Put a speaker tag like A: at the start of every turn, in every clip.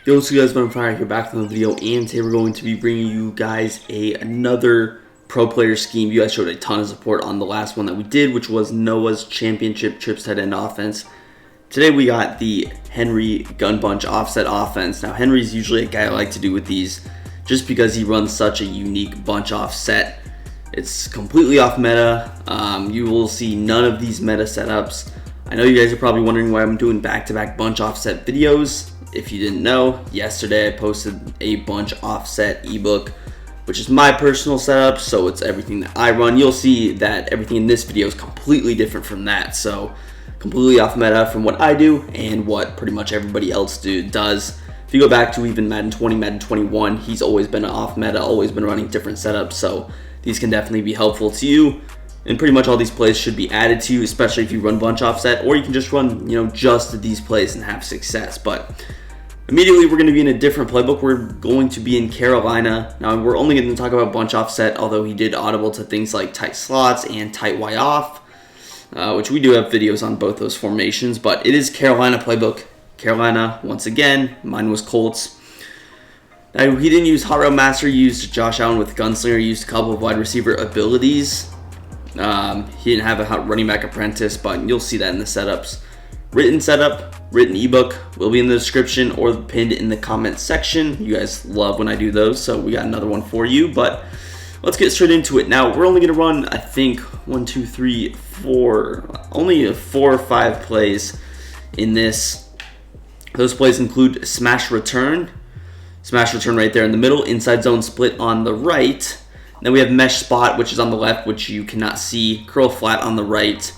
A: Yo, what's good guys, I'm Fire here back from the video, and today we're going to be bringing you guys another pro player scheme. You guys showed a ton of support on the last one that we did, which was Noah's championship trips tight end offense. Today we got the Henry gun bunch offset offense. Now Henry's usually a guy I like to do with these just because he runs such a unique bunch offset. It's completely off meta. You will see none of these meta setups. I know you guys are probably wondering why I'm doing back-to-back bunch offset videos. If you didn't know, yesterday I posted a bunch offset ebook, which is my personal setup, so it's everything that I run. You'll see that everything in this video is completely different from that, so completely off meta from what I do and what pretty much everybody else does. If you go back to even Madden 20, Madden 21, he's always been off meta, always been running different setups, so these can definitely be helpful to you. And pretty much all these plays should be added to you, especially if you run bunch offset, or you can just run, just these plays and have success. But immediately we're going to be in a different playbook. We're going to be in Carolina. Now we're only going to talk about bunch offset, although he did audible to things like tight slots and tight Y off, which we do have videos on both those formations. But it is Carolina playbook. Carolina, once again, mine was Colts. Now he didn't use Hot Route Master, he used Josh Allen with Gunslinger, he used a couple of wide receiver abilities. He didn't have a running back apprentice, but you'll see that in the setups. Written setup, written ebook will be in the description or pinned in the comment section. You guys love when I do those, so we got another one for you. But let's get straight into it. Now we're only going to run, I think, 1, 2, 3, 4, only 4 or 5 plays in this. Those plays include smash return right there in the middle, inside zone split on the right. Then we have mesh spot, which is on the left, which you cannot see, curl flat on the right,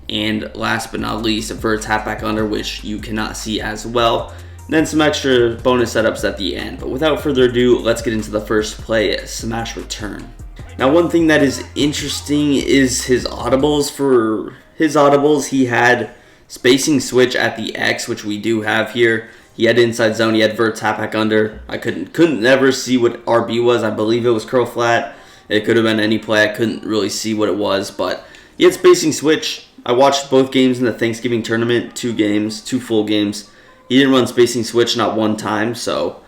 A: and last but not least, a Verts Half Back under, which you cannot see as well. And then some extra bonus setups at the end. But without further ado, let's get into the first play, smash return. Now one thing that is interesting is his audibles. For his audibles, he had spacing switch at the X, which we do have here. He had inside zone, he had Verts Half Back under. I couldn't never see what RB was. I believe it was curl flat. It could have been any play. I couldn't really see what it was, but he had spacing switch. I watched both games in the Thanksgiving tournament, 2 games, 2 full games. He didn't run spacing switch, not one time, so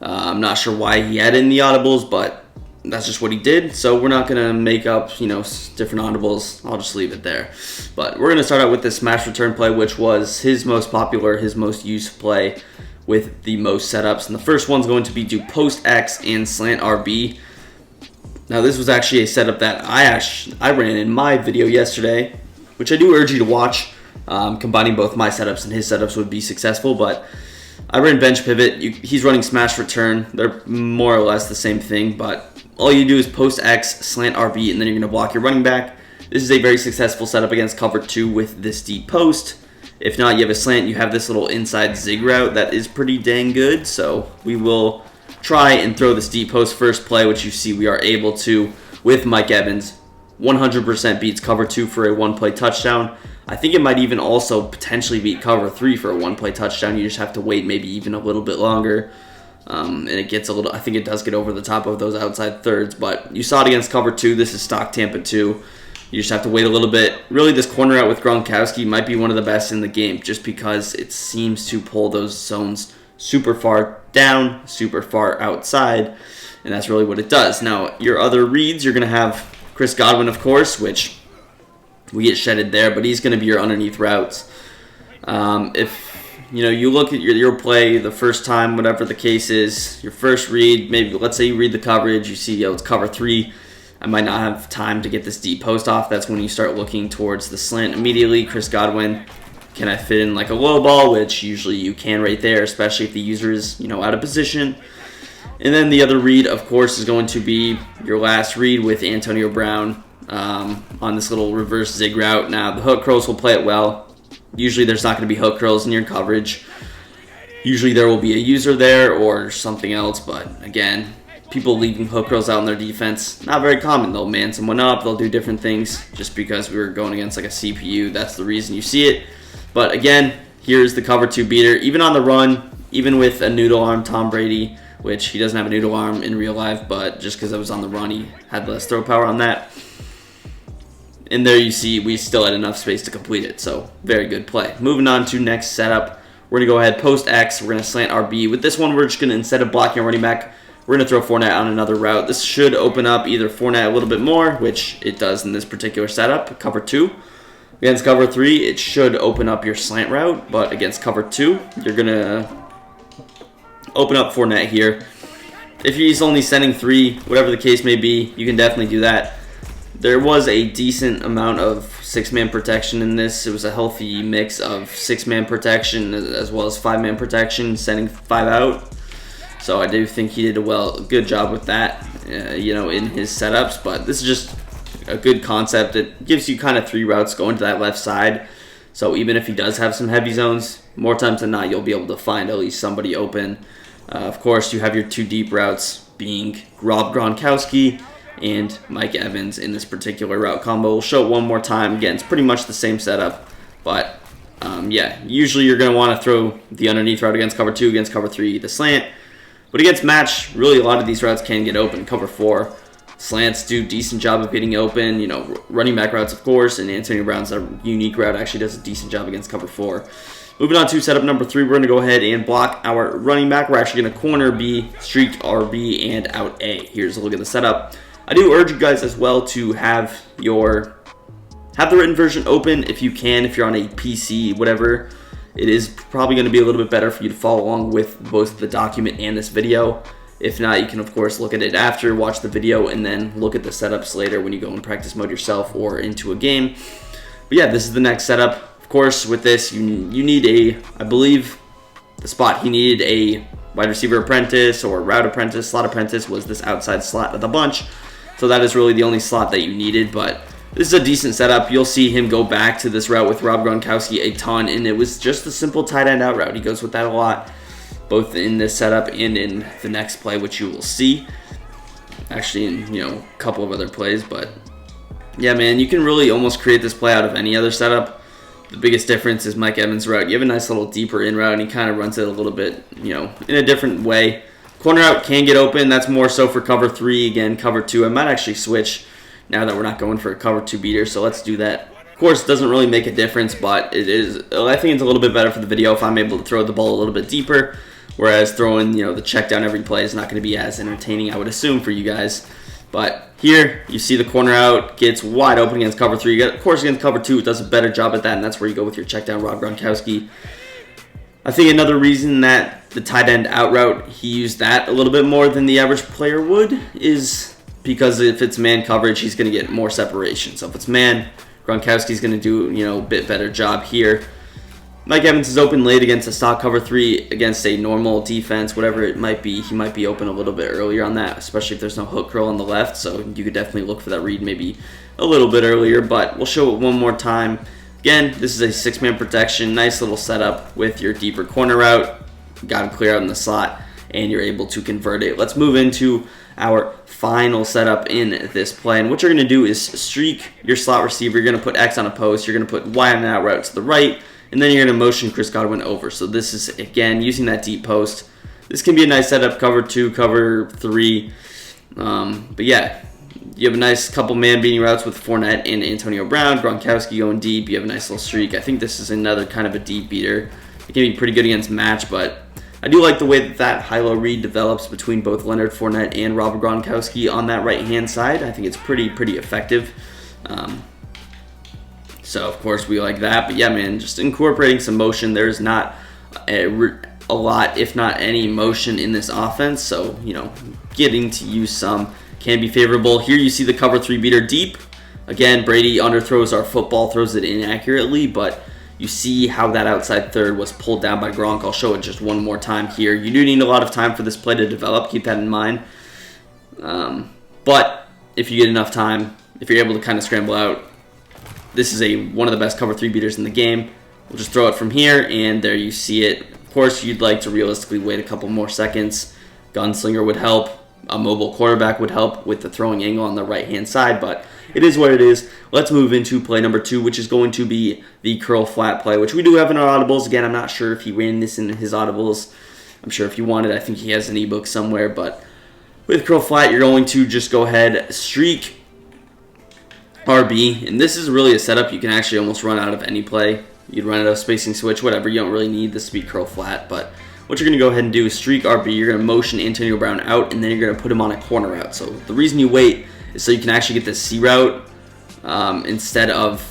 A: I'm not sure why he had it in the audibles, but that's just what he did. So we're not going to make up, different audibles. I'll just leave it there. But we're going to start out with the smash return play, which was his most popular, his most used play with the most setups. And the first one's going to be do post X and slant RB. Now this was actually a setup that I ran in my video yesterday, which I do urge you to watch. Combining both my setups and his setups would be successful, but I ran bench pivot. He's running smash return. They're more or less the same thing, but all you do is post X, slant RB, and then you're going to block your running back. This is a very successful setup against cover 2 with this deep post. If not, you have a slant, you have this little inside zig route that is pretty dang good, so we will try and throw this deep post first play, which you see we are able to with Mike Evans. 100% beats cover 2 for a 1-play touchdown. I think it might even also potentially beat cover 3 for a 1-play touchdown. You just have to wait maybe even a little bit longer. And it gets a little, I think it does get over the top of those outside thirds, but you saw it against cover 2. This is stock Tampa 2. You just have to wait a little bit. Really, this corner out with Gronkowski might be one of the best in the game just because it seems to pull those zones super far down, super far outside, and that's really what it does. Now, your other reads, you're going to have Chris Godwin, of course, which we get shedded there, but he's going to be your underneath routes. If you look at your play the first time, whatever the case is, your first read, maybe let's say you read the coverage, you see it's cover 3. I might not have time to get this deep post off. That's when you start looking towards the slant immediately. Chris Godwin, can I fit in like a low ball, which usually you can right there, especially if the user is out of position. And then the other read, of course, is going to be your last read with Antonio Brown on this little reverse zig route. Now, the hook curls will play it well. Usually there's not going to be hook curls in your coverage. Usually there will be a user there or something else, but again, people leaving hook curls out in their defense, not very common. They'll man someone up, they'll do different things just because we were going against like a CPU. That's the reason you see it. But again, here's the cover 2 beater. Even on the run, even with a noodle arm Tom Brady, which he doesn't have a noodle arm in real life, but just because I was on the run, he had less throw power on that. And there you see we still had enough space to complete it, so very good play. Moving on to next setup, we're going to go ahead, post X, we're going to slant RB. With this one, we're just going to, instead of blocking a running back, we're going to throw Fournette on another route. This should open up either Fournette a little bit more, which it does in this particular setup, cover 2. Against cover 3, it should open up your slant route, but against cover 2, you're going to open up Fournette here. If he's only sending 3, whatever the case may be, you can definitely do that. There was a decent amount of 6-man protection in this. It was a healthy mix of 6-man protection as well as 5-man protection, sending 5 out. So I do think he did a good job with that, you know, in his setups. But this is just a good concept. It gives you kind of 3 routes going to that left side. So even if he does have some heavy zones, more times than not, you'll be able to find at least somebody open. Of course, you have your 2 deep routes being Rob Gronkowski and Mike Evans in this particular route combo. We'll show it one more time. Again, it's pretty much the same setup, but yeah, usually you're going to want to throw the underneath route against cover 2, against cover 3, the slant. But against match, really a lot of these routes can get open. Cover 4, slants do a decent job of getting open. You know, running back routes, of course, and Antonio Brown's unique route actually does a decent job against cover 4. Moving on to setup number 3, we're going to go ahead and block our running back. We're actually going to corner B, streak RB, and out A. Here's a look at the setup. I do urge you guys as well to have the written version open if you can, if you're on a PC, whatever. It is probably going to be a little bit better for you to follow along with both the document and this video. If not, you can of course look at it after, watch the video, and then look at the setups later when you go in practice mode yourself or into a game. But yeah, this is the next setup. Of course, with this, you need I believe the spot he needed a wide receiver apprentice or route apprentice, slot apprentice was this outside slot of the bunch. So that is really the only slot that you needed, but this is a decent setup. You'll see him go back to this route with Rob Gronkowski a ton, and it was just a simple tight end out route. He goes with that a lot, both in this setup and in the next play, which you will see. Actually, in a couple of other plays, but yeah, man, you can really almost create this play out of any other setup. The biggest difference is Mike Evans' route. You have a nice little deeper in route, and he kind of runs it a little bit, in a different way. Corner out can get open. That's more so for cover 3. Again, cover 2. I might actually switch now that we're not going for a cover 2 beater, so let's do that. Of course, it doesn't really make a difference, but it is. I think it's a little bit better for the video if I'm able to throw the ball a little bit deeper, whereas throwing the check down every play is not going to be as entertaining, I would assume, for you guys. But here, you see the corner out gets wide open against cover 3. Of course, against cover 2, it does a better job at that, and that's where you go with your check down, Rob Gronkowski. I think another reason that the tight end out route, he used that a little bit more than the average player would, is because if it's man coverage, he's going to get more separation. So if it's man, Gronkowski's going to do a bit better job here. Mike Evans is open late against a stock cover 3 against a normal defense, whatever it might be. He might be open a little bit earlier on that, especially if there's no hook curl on the left. So you could definitely look for that read maybe a little bit earlier, but we'll show it one more time. Again, this is a 6-man protection, nice little setup with your deeper corner route. Got to clear out in the slot, and you're able to convert it. Let's move into our final setup in this play. And what you're going to do is streak your slot receiver. You're going to put X on a post. You're going to put Y on an out route to the right, and then you're going to motion Chris Godwin over. So this is, again, using that deep post. This can be a nice setup, cover 2, cover 3. But yeah, you have a nice couple man-beating routes with Fournette and Antonio Brown. Gronkowski going deep. You have a nice little streak. I think this is another kind of a deep beater. It can be pretty good against match, but I do like the way that high-low read develops between both Leonard Fournette and Robert Gronkowski on that right-hand side. I think it's pretty effective. So, of course, we like that. But, yeah, man, just incorporating some motion. There's not a lot, if not any, motion in this offense. So, getting to use some can be favorable. Here you see the cover 3 beater deep. Again, Brady underthrows our football, throws it inaccurately, but you see how that outside third was pulled down by Gronk. I'll show it just one more time here. You do need a lot of time for this play to develop. Keep that in mind. But if you get enough time, if you're able to kind of scramble out, this is one of the best cover 3 beaters in the game. We'll just throw it from here, and there you see it. Of course, you'd like to realistically wait a couple more seconds. Gunslinger would help. A mobile quarterback would help with the throwing angle on the right-hand side, but it is what it is. Let's move into play number 2, which is going to be the curl flat play, which we do have in our audibles. Again, I'm not sure if he ran this in his audibles. I'm sure if you wanted, I think he has an ebook somewhere, but with curl flat, you're going to just go ahead, streak RB, and this is really a setup you can actually almost run out of any play. You'd run it a spacing switch, whatever. You don't really need this to be curl flat, but what you're going to go ahead and do is streak RB. You're going to motion Antonio Brown out, and then you're going to put him on a corner route. So the reason you wait is so you can actually get the C route instead of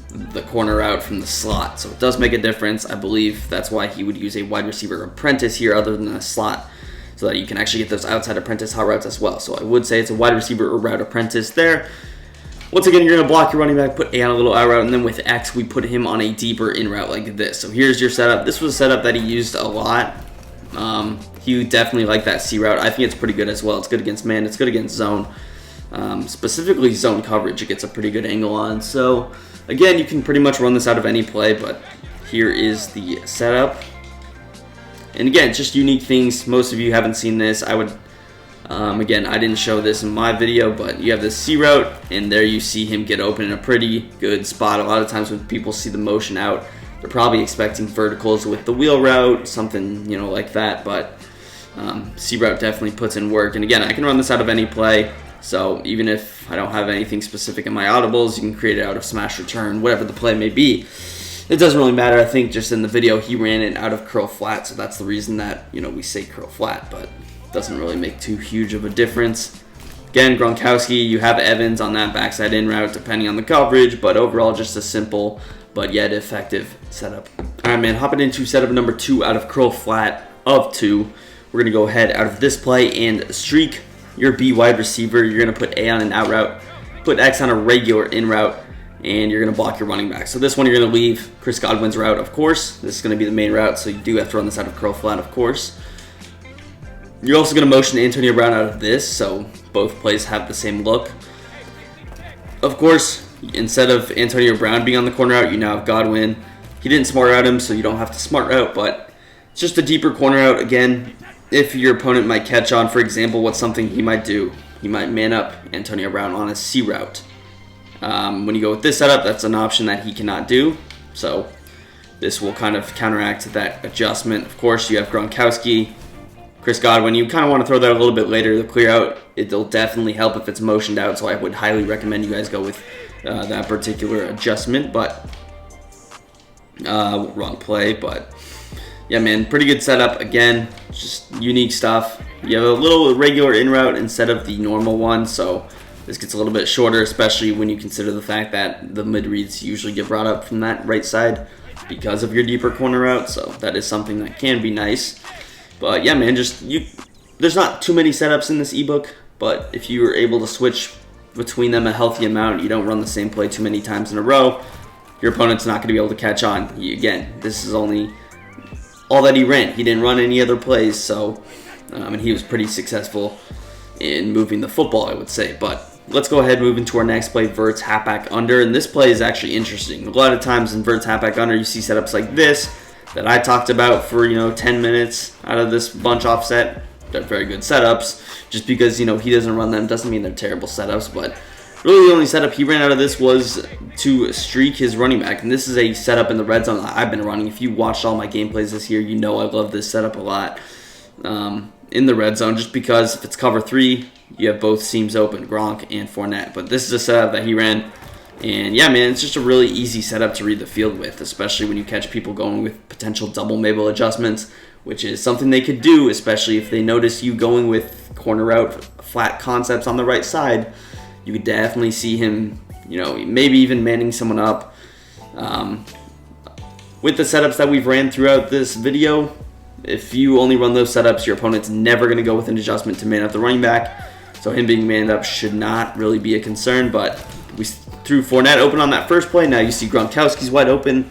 A: the corner route from the slot. So it does make a difference. I believe that's why he would use a wide receiver apprentice here other than a slot, so that you can actually get those outside apprentice hot routes as well. So I would say it's a wide receiver or route apprentice there. Once again, you're going to block your running back, put A on a little out route, and then with X, we put him on a deeper in route like this. So here's your setup. This was a setup that he used a lot. He definitely liked that C route. I think it's pretty good as well. It's good against man. It's good against zone. Specifically zone coverage, it gets a pretty good angle on. So again, you can pretty much run this out of any play, but here is the setup. And again, just unique things. Most of you haven't seen this. I would... again, I didn't show this in my video, but you have this C route, and there you see him get open in a pretty good spot. A lot of times when people see the motion out, they're probably expecting verticals with the wheel route, something, you know, like that, but C route definitely puts in work. And again, I can run this out of any play, so even if I don't have anything specific in my audibles, you can create it out of smash return, whatever the play may be. It doesn't really matter. I think just in the video, he ran it out of curl flat, so that's the reason that, you know, we say curl flat, but doesn't really make too huge of a difference. Again, Gronkowski, you have Evans on that backside in route depending on the coverage, but overall just a simple but yet effective setup. Alright, man, hopping into setup number 2 out of curl flat of 2. We're going to go ahead out of this play and streak your B wide receiver. You're going to put A on an out route, put X on a regular in route, and you're going to block your running back. So this one you're going to leave Chris Godwin's route, of course. This is going to be the main route, so you do have to run this out of curl flat, of course. You're also going to motion Antonio Brown out of this, so both plays have the same look. Of course, instead of Antonio Brown being on the corner route, you now have Godwin. He didn't smart route him, so you don't have to smart route, but it's just a deeper corner route. Again, if your opponent might catch on, for example, what's something he might do? He might man up Antonio Brown on a C route. When you go with this setup, that's an option that he cannot do, so this will kind of counteract that adjustment. Of course, you have Gronkowski, Chris Godwin. You kind of want to throw that a little bit later to clear out. It'll definitely help if it's motioned out, so I would highly recommend you guys go with that particular adjustment, but wrong play. But yeah, man, pretty good setup. Again, just unique stuff. You have a little regular in route instead of the normal one, so this gets a little bit shorter, especially when you consider the fact that the mid reads usually get brought up from that right side because of your deeper corner route, so that is something that can be nice. But yeah, man, there's not too many setups in this ebook, but if you were able to switch between them a healthy amount, you don't run the same play too many times in a row, your opponent's not going to be able to catch on. Again, this is only all that he ran. He didn't run any other plays, so and he was pretty successful in moving the football, I would say. But let's go ahead and move into our next play, Verts Half Back under, and this play is actually interesting. A lot of times in Verts Half Back under, you see setups like this that I talked about for 10 minutes out of this bunch offset. They're very good setups. Just because he doesn't run them doesn't mean they're terrible setups. But really the only setup he ran out of this was to streak his running back, and this is a setup in the red zone that I've been running. If you watched all my gameplays this year, you know I love this setup a lot in the red zone, just because if it's cover 3, you have both seams open, Gronk and Fournette. But this is a setup that he ran. And yeah, man, it's just a really easy setup to read the field with, especially when you catch people going with potential double Mabel adjustments, which is something they could do, especially if they notice you going with corner route flat concepts on the right side. You could definitely see him, maybe even manning someone up. With the setups that we've ran throughout this video, if you only run those setups, your opponent's never going to go with an adjustment to man up the running back. So him being manned up should not really be a concern, but we threw Fournette open on that first play. Now you see Gronkowski's wide open.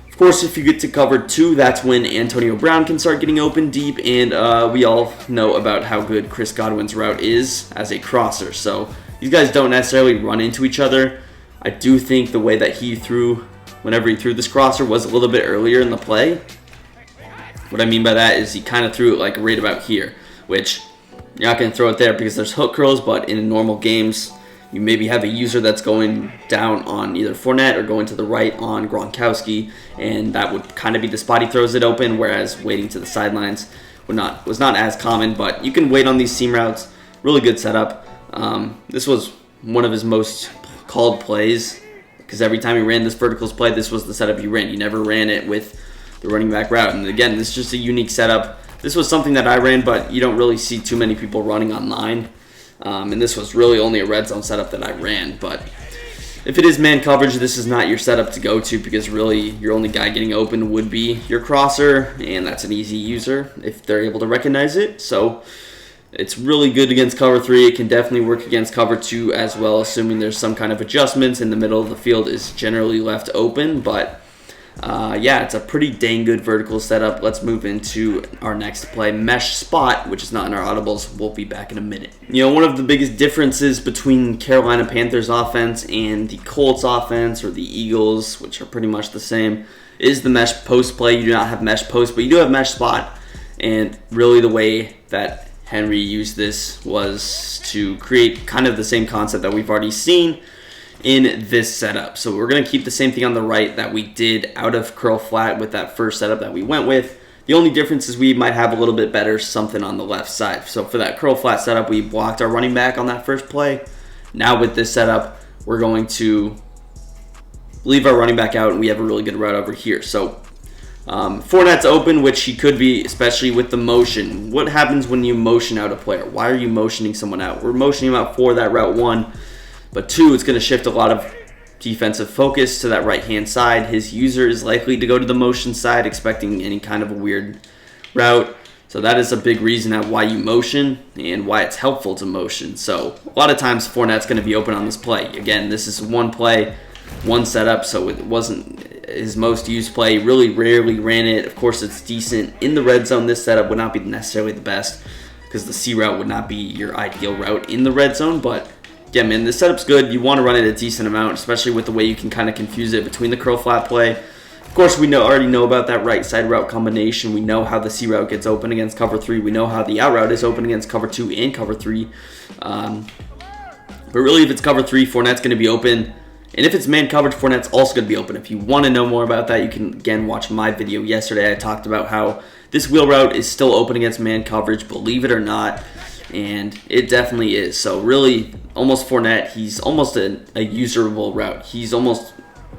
A: Of course, if you get to cover 2, that's when Antonio Brown can start getting open deep, and we all know about how good Chris Godwin's route is as a crosser. So these guys don't necessarily run into each other. I do think the way that he threw, whenever he threw this crosser, was a little bit earlier in the play. What I mean by that is he kind of threw it like right about here, which you're not going to throw it there because there's hook curls, but in normal games, you maybe have a user that's going down on either Fournette or going to the right on Gronkowski, and that would kind of be the spot he throws it open, whereas waiting to the sidelines was not as common. But you can wait on these seam routes. Really good setup. This was one of his most called plays because every time you ran this verticals play, this was the setup you ran. You never ran it with the running back route. And again, this is just a unique setup. This was something that I ran, but you don't really see too many people running online. And this was really only a red zone setup that I ran. But if it is man coverage, this is not your setup to go to, because really your only guy getting open would be your crosser, and that's an easy user if they're able to recognize it. So it's really good against cover 3. It can definitely work against cover 2 as well, assuming there's some kind of adjustments. In the middle of the field is generally left open, but yeah, it's a pretty dang good vertical setup. Let's move into our next play, mesh spot, which is not in our audibles. We'll be back in a minute. You know, one of the biggest differences between Carolina Panthers offense and the Colts offense, or the Eagles, which are pretty much the same, is the mesh post play. You do not have mesh post, but you do have mesh spot. And really the way that Henry used this was to create kind of the same concept that we've already seen in this setup. So we're going to keep the same thing on the right that we did out of curl flat with that first setup that we went with. The only difference is we might have a little bit better something on the left side. So for that curl flat setup, we blocked our running back on that first play. Now with this setup, we're going to leave our running back out, and we have a really good route over here. So Fournette's open, which he could be, especially with the motion. What happens when you motion out a player? Why are you motioning someone out? We're motioning him out for that route 1, but 2, it's going to shift a lot of defensive focus to that right-hand side. His user is likely to go to the motion side, expecting any kind of a weird route. So that is a big reason at why you motion and why it's helpful to motion. So a lot of times Fournette's going to be open on this play. Again, this is one play, one setup, so it wasn't his most used play. Really rarely ran it. Of course, it's decent in the red zone. This setup would not be necessarily the best, because the C route would not be your ideal route in the red zone. But yeah, man, this setup's good. You want to run it a decent amount, especially with the way you can kind of confuse it between the curl flat play. Of course, we already know about that right side route combination. We know how the C route gets open against cover 3. We know how the out route is open against cover 2 and cover 3. But really, if it's cover 3, Fournette's going to be open. And if it's man coverage, Fournette's also going to be open. If you want to know more about that, you can, again, watch my video yesterday. I talked about how this wheel route is still open against man coverage, believe it or not. And it definitely is. So really, almost Fournette, he's almost a userable route. He's almost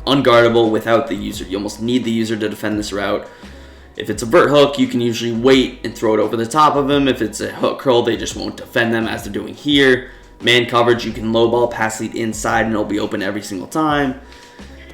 A: unguardable without the user. You almost need the user to defend this route. If it's a vert hook, you can usually wait and throw it over the top of him. If it's a hook curl, they just won't defend them, as they're doing here. Man coverage, you can low ball, pass lead inside, and it'll be open every single time.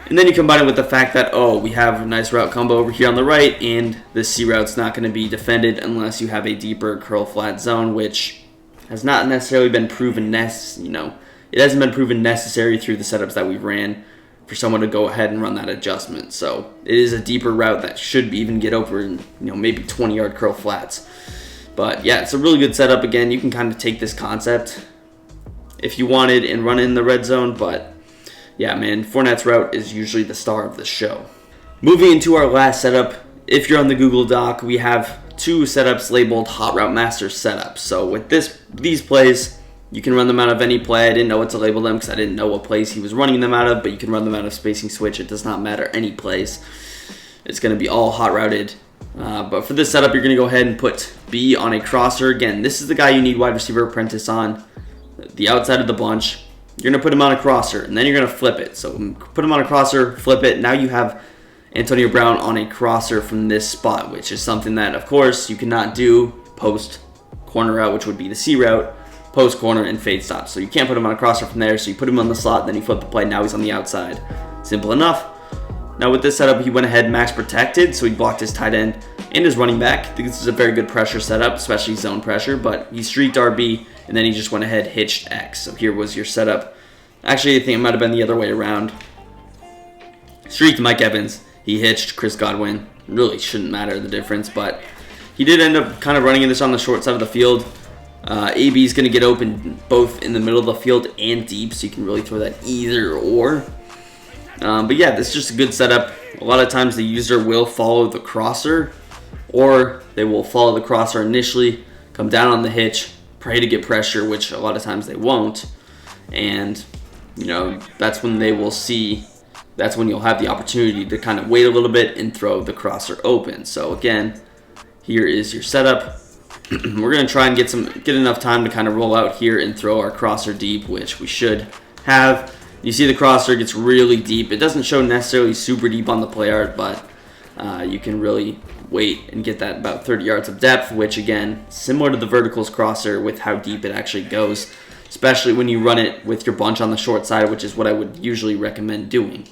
A: And then you combine it with the fact that, oh, we have a nice route combo over here on the right, and this C route's not going to be defended unless you have a deeper curl flat zone, which has not necessarily been proven it hasn't been proven necessary through the setups that we've ran for someone to go ahead and run that adjustment. So it is a deeper route that should even get over, maybe 20-yard curl flats. But yeah, it's a really good setup. Again, you can kind of take this concept if you wanted and run it in the red zone, but yeah, man, Fournette's route is usually the star of the show. Moving into our last setup, if you're on the Google Doc, we have 2 setups labeled Hot Route Master setups. So with these plays, you can run them out of any play. I didn't know what to label them because I didn't know what plays he was running them out of, but you can run them out of spacing switch. It does not matter any plays. It's going to be all hot routed. But for this setup, you're going to go ahead and put B on a crosser. Again, this is the guy you need wide receiver apprentice on, the outside of the bunch. You're going to put him on a crosser, and then you're going to flip it. So put him on a crosser, flip it. Now you have Antonio Brown on a crosser from this spot, which is something that, of course, you cannot do post corner route, which would be the C route, post corner, and fade stop. So you can't put him on a crosser from there. So you put him on the slot, then you flip the play. Now he's on the outside. Simple enough. Now with this setup, he went ahead max protected, so he blocked his tight end and his running back. I think this is a very good pressure setup, especially zone pressure, but he streaked RB, and then he just went ahead, hitched X. So here was your setup. Actually, I think it might have been the other way around. Streaked Mike Evans. He hitched Chris Godwin. Really shouldn't matter the difference, but he did end up kind of running this on the short side of the field. AB is going to get open both in the middle of the field and deep, so you can really throw that either or. But yeah, this is just a good setup. A lot of times the user will follow the crosser, or they will follow the crosser initially, come down on the hitch, pray to get pressure, which a lot of times they won't. And, that's when they will see, that's when you'll have the opportunity to kind of wait a little bit and throw the crosser open. So again, here is your setup. We're going to try and get enough time to kind of roll out here and throw our crosser deep, which we should have. You see the crosser gets really deep. It doesn't show necessarily super deep on the play art, but you can really wait and get that about 30 yards of depth, which again, similar to the verticals crosser with how deep it actually goes, especially when you run it with your bunch on the short side, which is what I would usually recommend doing.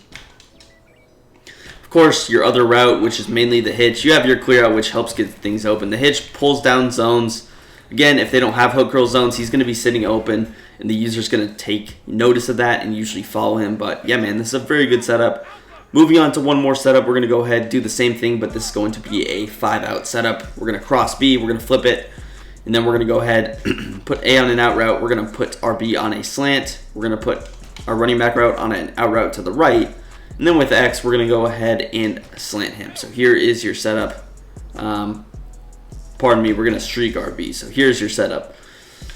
A: Of course, your other route, which is mainly the hitch, you have your clear out, which helps get things open. The hitch pulls down zones. Again, if they don't have hook curl zones, he's going to be sitting open, and the user's going to take notice of that and usually follow him. But yeah, man, this is a very good setup. Moving on to one more setup, we're going to go ahead and do the same thing, but this is going to be a 5-out setup. We're going to cross B, we're going to flip it, and then we're going to go ahead put A on an out route. We're going to put our B on a slant. We're going to put our running back route on an out route to the right. And then with X, we're going to go ahead and slant him. So here is your setup. Pardon me, we're going to streak RB. So here's your setup.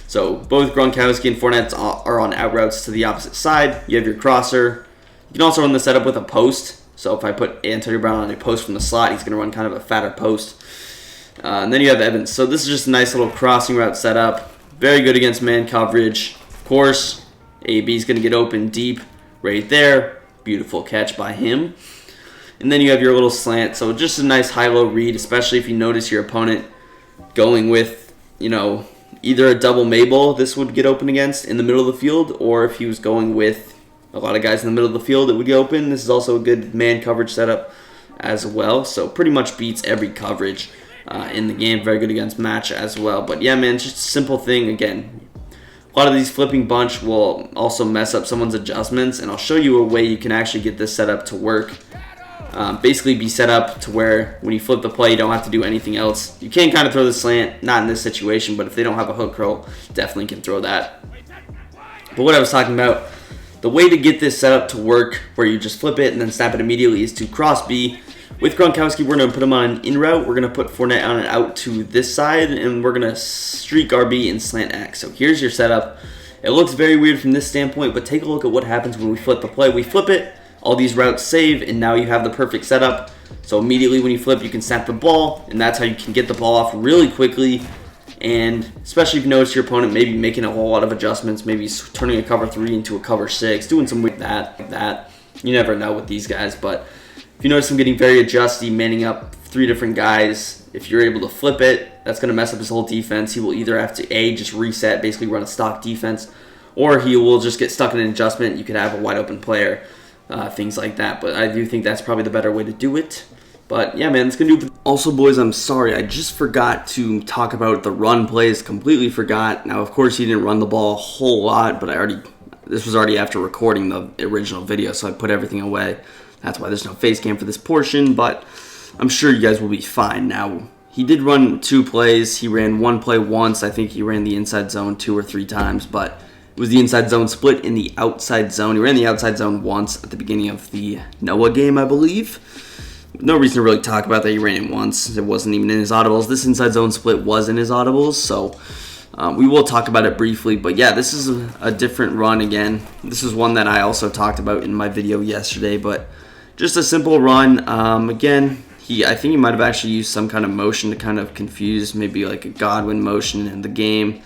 A: So both Gronkowski and Fournette are on out routes to the opposite side. You have your crosser. You can also run the setup with a post. So if I put Antonio Brown on a post from the slot, he's going to run kind of a fatter post. And then you have Evans. So this is just a nice little crossing route setup. Very good against man coverage. Of course, AB is going to get open deep right there. Beautiful catch by him. And then you have your little slant. So just a nice high-low read, especially if you notice your opponent going with, either a double Mabel this would get open against in the middle of the field, or if he was going with a lot of guys in the middle of the field, it would get open. This is also a good man coverage setup as well. So pretty much beats every coverage in the game. Very good against match as well. But yeah, man, just a simple thing. Again, a lot of these flipping bunch will also mess up someone's adjustments, and I'll show you a way you can actually get this setup to work. Basically be set up to where when you flip the play, you don't have to do anything else. You can kind of throw the slant, not in this situation, but if they don't have a hook curl, definitely can throw that. But what I was talking about, the way to get this setup to work where you just flip it and then snap it immediately is to cross B. With Gronkowski, we're going to put him on an in route. We're going to put Fournette on and out to this side, and we're going to streak RB and slant X. So here's your setup. It looks very weird from this standpoint, but take a look at what happens when we flip the play. We flip it, all these routes save, and now you have the perfect setup. So immediately when you flip, you can snap the ball, and that's how you can get the ball off really quickly. And especially if you notice your opponent maybe making a whole lot of adjustments, maybe turning a cover 3 into a cover 6, doing some weird that. You never know with these guys, but if you notice him getting very adjusty, manning up 3 different guys, if you're able to flip it, that's going to mess up his whole defense. He will either have to just reset, basically run a stock defense, or he will just get stuck in an adjustment. You could have a wide open player, things like that. But I do think that's probably the better way to do it. But yeah, man, it's going to do it. Also, boys, I'm sorry. I just forgot to talk about the run plays. Completely forgot. Now, of course, he didn't run the ball a whole lot, but this was already after recording the original video, so I put everything away. That's why there's no face cam for this portion, but I'm sure you guys will be fine. Now, he did run 2 plays. He ran 1 play once. I think he ran the inside zone 2 or 3 times, but it was the inside zone split in the outside zone. He ran the outside zone once at the beginning of the Noah game, I believe. No reason to really talk about that. He ran it once. It wasn't even in his audibles. This inside zone split was in his audibles, so we will talk about it briefly. But yeah, this is a different run again. This is one that I also talked about in my video yesterday, but just a simple run. Again, I think he might have actually used some kind of motion to kind of confuse, maybe like a Godwin motion in the game,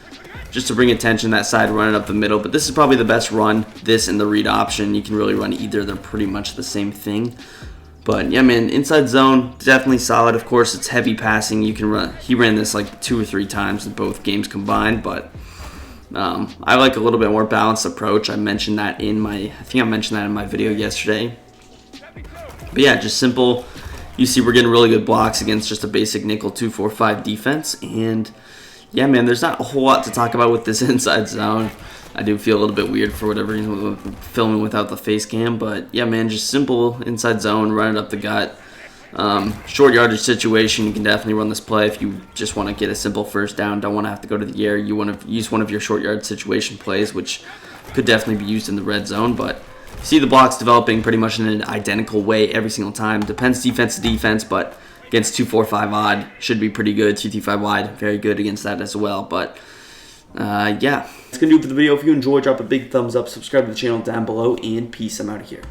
A: just to bring attention to that side, running up the middle. But this is probably the best run, this and the read option. You can really run either. They're pretty much the same thing. But yeah, man, inside zone, definitely solid. Of course, it's heavy passing. You can run. He ran this like 2 or 3 times in both games combined, but I like a little bit more balanced approach. I mentioned that in my video yesterday. But yeah, just simple. You see we're getting really good blocks against just a basic nickel 2-4-5 defense. And yeah, man, there's not a whole lot to talk about with this inside zone. I do feel a little bit weird for whatever reason filming without the face cam. But yeah, man, just simple inside zone, run it up the gut. Short yardage situation, you can definitely run this play if you just want to get a simple first down, don't want to have to go to the air. You want to use one of your short yard situation plays, which could definitely be used in the red zone. But you see the blocks developing pretty much in an identical way every single time. Depends defense to defense, but against 2-4-5 odd, should be pretty good. 2-3-5 wide, very good against that as well. But yeah, that's going to do it for the video. If you enjoyed, drop a big thumbs up, subscribe to the channel down below, and peace. I'm out of here.